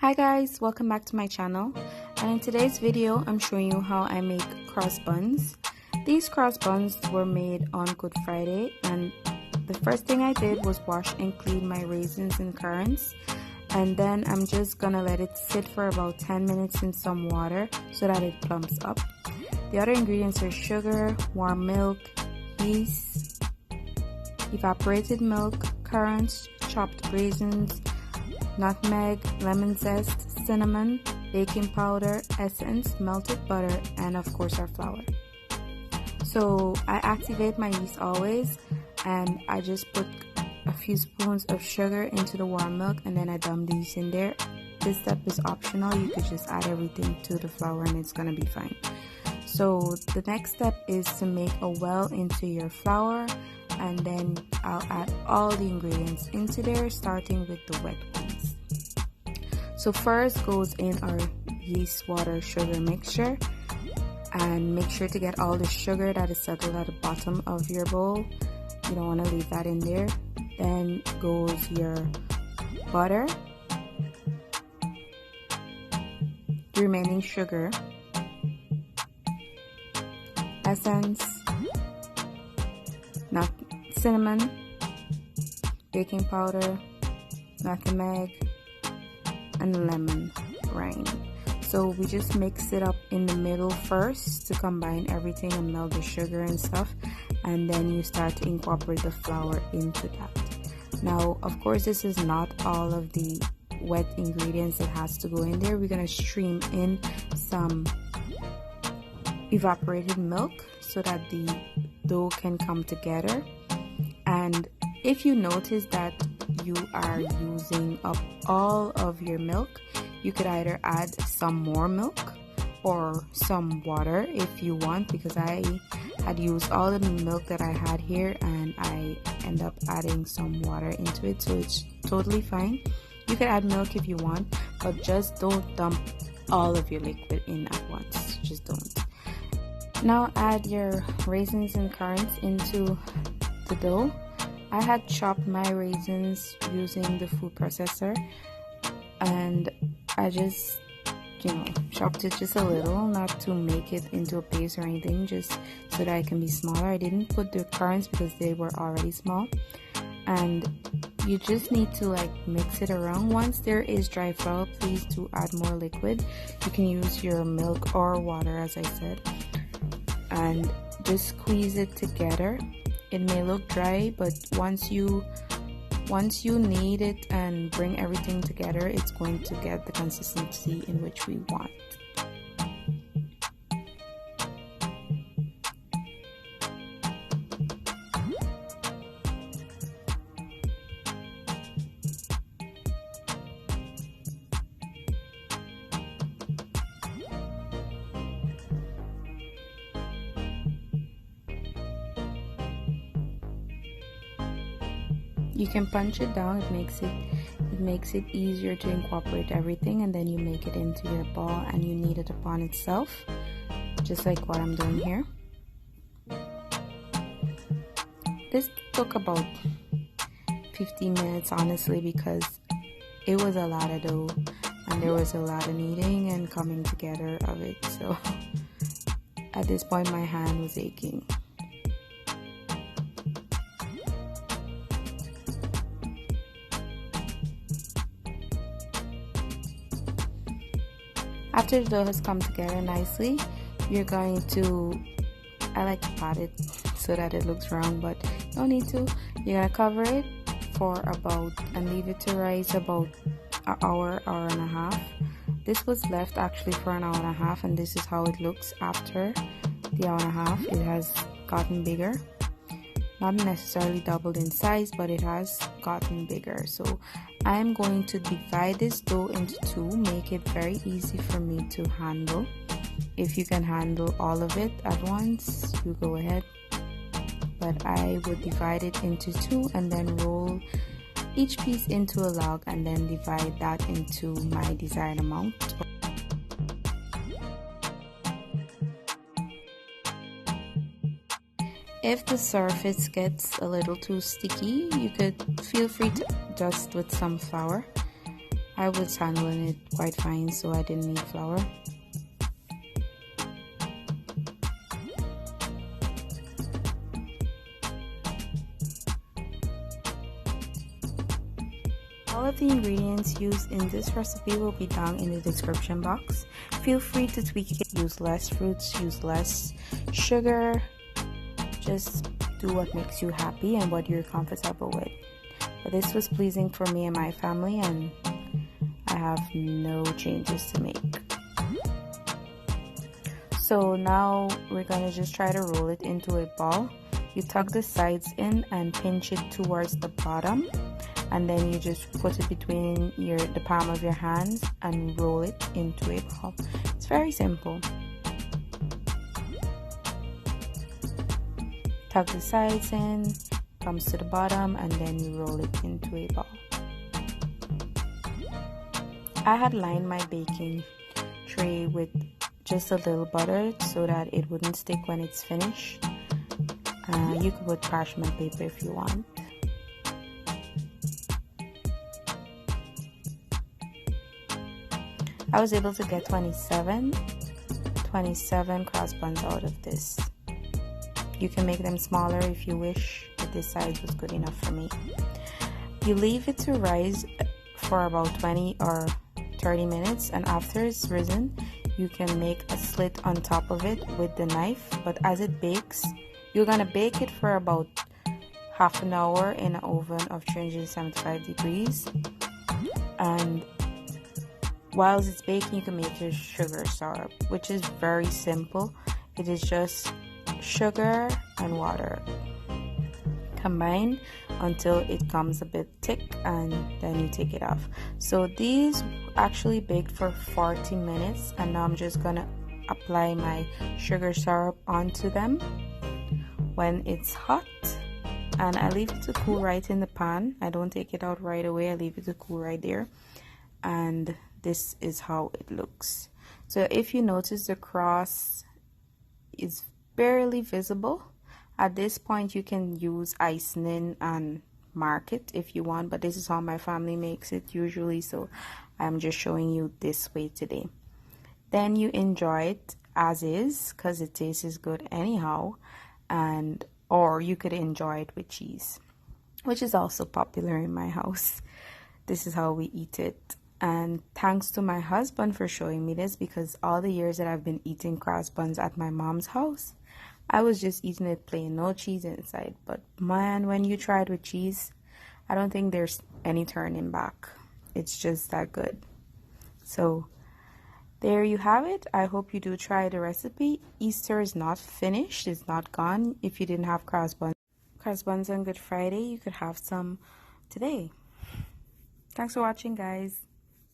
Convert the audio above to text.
Hi guys, welcome back to my channel, and in today's video I'm showing you how I make cross buns. These cross buns were made on Good Friday, and the first thing I did was wash and clean my raisins and currants, and then I'm just gonna let it sit for about 10 minutes in some water so that it plumps up. The other ingredients are sugar, warm milk, yeast, evaporated milk, currants, chopped raisins, nutmeg, lemon zest, cinnamon, baking powder, essence, melted butter, and of course our flour. So I activate my yeast always, and I just put a few spoons of sugar into the warm milk, and then I dump these in there. This step is optional. You could just add everything to the flour and it's gonna be fine. So the next step is to make a well into your flour, and then I'll add all the ingredients into there, starting with the wet ones. So first goes in our yeast, water, sugar mixture, and make sure to get all the sugar that is settled at the bottom of your bowl. You don't want to leave that in there. Then goes your butter, the remaining sugar, essence, cinnamon, baking powder, nutmeg, and lemon rind. So we just mix it up in the middle first to combine everything and melt the sugar and stuff, and then you start to incorporate the flour into that. Now of course this is not all of the wet ingredients that has to go in there. We're gonna stream in some evaporated milk so that the dough can come together. And if you notice that you are using up all of your milk, you could either add some more milk or some water if you want, because I had used all the milk that I had here and I end up adding some water into it, so it's totally fine. You could add milk if you want, but just don't dump all of your liquid in at once. Just don't. Now add your raisins and currants into the dough. I had chopped my raisins using the food processor, and I just, chopped it just a little, not to make it into a paste or anything, just so that it can be smaller. I didn't put the currants because they were already small, and you just need to mix it around. Once there is dry flour, please do add more liquid. You can use your milk or water, as I said, and just squeeze it together. It may look dry, but once you knead it and bring everything together, it's going to get the consistency in which we want. You can punch it down. It makes it easier to incorporate everything, and then you make it into your ball and you knead it upon itself, just like what I'm doing here. This took about 15 minutes honestly, because it was a lot of dough and there was a lot of kneading and coming together of it, so at this point my hand was aching. After the dough has come together nicely, you're going to, I like to pat it so that it looks round, but no need to. You're gonna cover it for and leave it to rise about an hour, hour and a half. This was left actually for an hour and a half, and this is how it looks after the hour and a half. It has gotten bigger. Not necessarily doubled in size, but it has gotten bigger. So I'm going to divide this dough into two, make it very easy for me to handle. If you can handle all of it at once, you go ahead, but I would divide it into two and then roll each piece into a log and then divide that into my desired amount. If the surface gets a little too sticky, you could feel free to dust with some flour. I was handling it quite fine, so I didn't need flour. All of the ingredients used in this recipe will be down in the description box. Feel free to tweak it, use less fruits, use less sugar. Just do what makes you happy and what you're comfortable with. But this was pleasing for me and my family, and I have no changes to make. So now we're gonna just try to roll it into a ball. You tuck the sides in and pinch it towards the bottom, and then you just put it between the palm of your hands and roll it into a ball. It's very simple. Tuck the sides in, comes to the bottom, and then you roll it into a ball. I had lined my baking tray with just a little butter so that it wouldn't stick when it's finished. You could put parchment paper if you want. I was able to get 27 cross buns out of this. You can make them smaller if you wish, but this size was good enough for me. You leave it to rise for about 20 or 30 minutes, and after it's risen, you can make a slit on top of it with the knife. But as it bakes, you're gonna bake it for about half an hour in an oven of 375 degrees. And while it's baking, you can make your sugar syrup, which is very simple. It is just sugar and water combined until it comes a bit thick, and then you take it off. So these actually baked for 40 minutes, and now I'm just gonna apply my sugar syrup onto them when it's hot, and I leave it to cool right in the pan. I don't take it out right away, I leave it to cool right there, and this is how it looks. So if you notice, the cross is barely visible. At this point, you can use icing and mark it if you want, but this is how my family makes it usually, so I'm just showing you this way today. Then you enjoy it as is, because it tastes good anyhow, and or you could enjoy it with cheese, which is also popular in my house. This is how we eat it. And thanks to my husband for showing me this, because all the years that I've been eating cross buns at my mom's house, I was just eating it plain, no cheese inside. But man, when you try it with cheese, I don't think there's any turning back. It's just that good. So there you have it. I hope you do try the recipe. Easter is not finished, it's not gone. If you didn't have cross buns on Good Friday, you could have some today. Thanks for watching, guys.